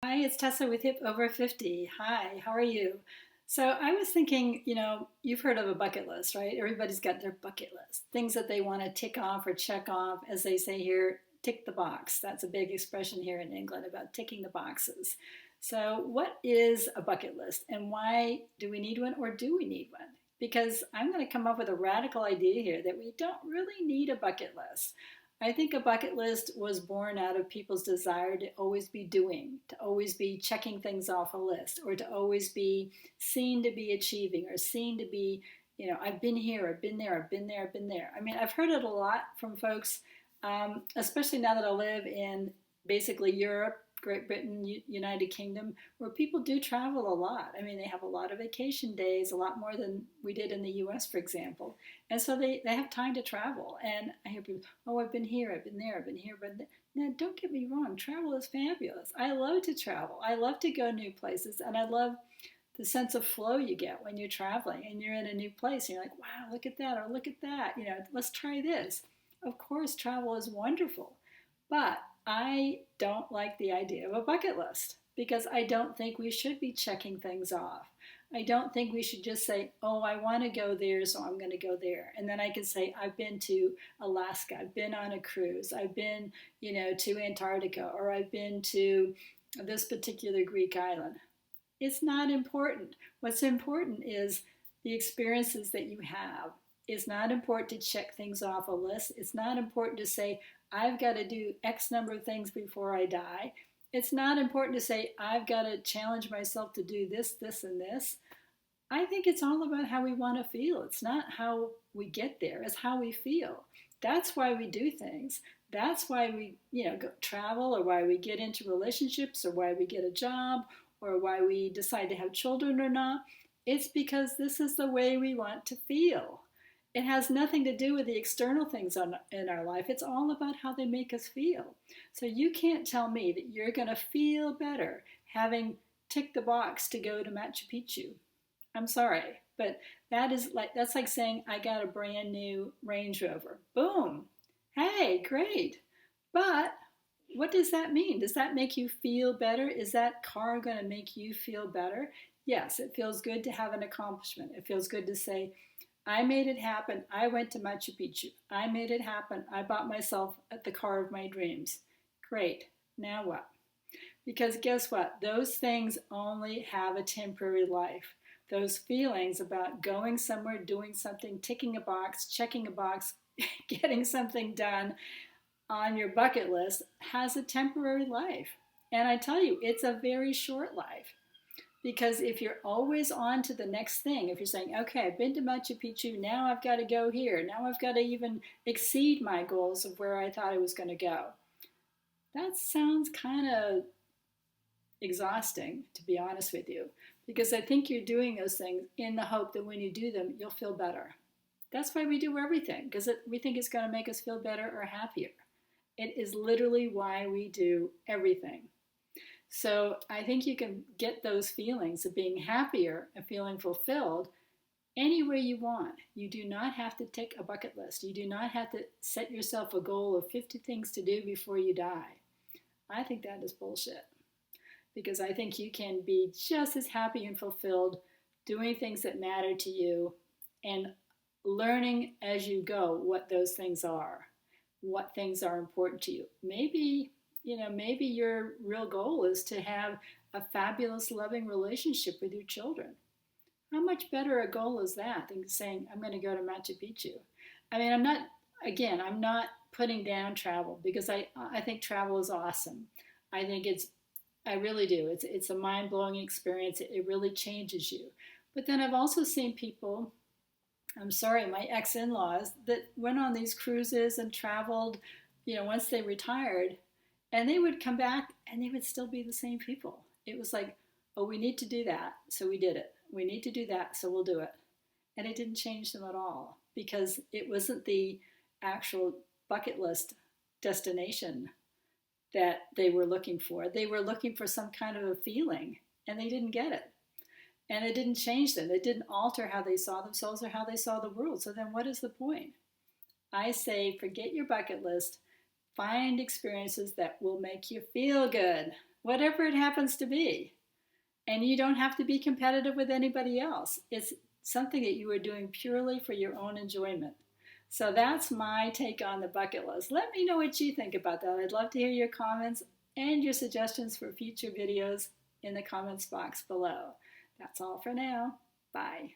Hi, it's Tessa with Hip Over 50. Hi, how are you? So I was thinking, you've heard of a bucket list, right? Everybody's got their bucket list, things that they want to tick off or check off, as they say here, tick the box. That's a big expression here in England about ticking the boxes. So, what is a bucket list and why do we need one or do we need one? Because I'm going to come up with a radical idea here that we don't really need a bucket list. I think a bucket list was born out of people's desire to always be doing, to always be checking things off a list, or to always be seen to be achieving, or seen to be, I've been here, I've been there, I've been there, I've been there. I mean, I've heard it a lot from folks, especially now that I live in basically Europe, Great Britain, United Kingdom, where people do travel a lot. I mean, they have a lot of vacation days, a lot more than we did in the US, for example. And so they have time to travel. And I hear people, oh, I've been here, I've been there, I've been here. But now, don't get me wrong, travel is fabulous. I love to travel. I love to go new places. And I love the sense of flow you get when you're traveling and you're in a new place. And you're like, wow, look at that, or look at that. Let's try this. Of course, travel is wonderful. But I don't like the idea of a bucket list because I don't think we should be checking things off. I don't think we should just say, oh, I want to go there, so I'm going to go there. And then I can say, I've been to Alaska, I've been on a cruise, I've been, to Antarctica, or I've been to this particular Greek island. It's not important. What's important is the experiences that you have. It's not important to check things off a list. It's not important to say, I've got to do X number of things before I die. It's not important to say, I've got to challenge myself to do this, this, and this. I think it's all about how we want to feel. It's not how we get there, it's how we feel. That's why we do things. That's why we, go travel, or why we get into relationships, or why we get a job, or why we decide to have children or not. It's because this is the way we want to feel. It has nothing to do with the external things in our life. It's all about how they make us feel. So you can't tell me that you're going to feel better having ticked the box to go to Machu Picchu. I'm sorry, but that's like saying I got a brand new Range Rover. Boom. Hey, great. But what does that mean? Does that make you feel better? Is that car going to make you feel better? Yes, it feels good to have an accomplishment. It feels good to say, I made it happen. I went to Machu Picchu. I made it happen. I bought myself the car of my dreams. Great. Now what? Because guess what? Those things only have a temporary life. Those feelings about going somewhere, doing something, ticking a box, checking a box, getting something done on your bucket list has a temporary life. And I tell you, it's a very short life. Because if you're always on to the next thing, if you're saying, okay, I've been to Machu Picchu, now I've got to go here, now I've got to even exceed my goals of where I thought I was going to go, that sounds kind of exhausting, to be honest with you, because I think you're doing those things in the hope that when you do them, you'll feel better. That's why we do everything, because we think it's going to make us feel better or happier. It is literally why we do everything. So I think you can get those feelings of being happier and feeling fulfilled any way you want. You do not have to tick a bucket list. You do not have to set yourself a goal of 50 things to do before you die. I think that is bullshit, because I think you can be just as happy and fulfilled doing things that matter to you and learning as you go what those things are, what things are important to you. Maybe your real goal is to have a fabulous, loving relationship with your children. How much better a goal is that than saying, I'm going to go to Machu Picchu? I mean, I'm not putting down travel, because I think travel is awesome. I think I really do. It's a mind blowing experience. It really changes you. But then I've also seen people, I'm sorry, my ex in laws, that went on these cruises and traveled, once they retired, and they would come back and they would still be the same people. It was like, oh, we need to do that, so we did it. We need to do that, so we'll do it. And it didn't change them at all, because it wasn't the actual bucket list destination that they were looking for. They were looking for some kind of a feeling, and they didn't get it. And it didn't change them. It didn't alter how they saw themselves or how they saw the world. So then what is the point? I say, forget your bucket list. Find experiences that will make you feel good. whatever it happens to be. And you don't have to be competitive with anybody else. It's something that you are doing purely for your own enjoyment. So that's my take on the bucket list. Let me know what you think about that. I'd love to hear your comments and your suggestions for future videos in the comments box below. That's all for now. Bye.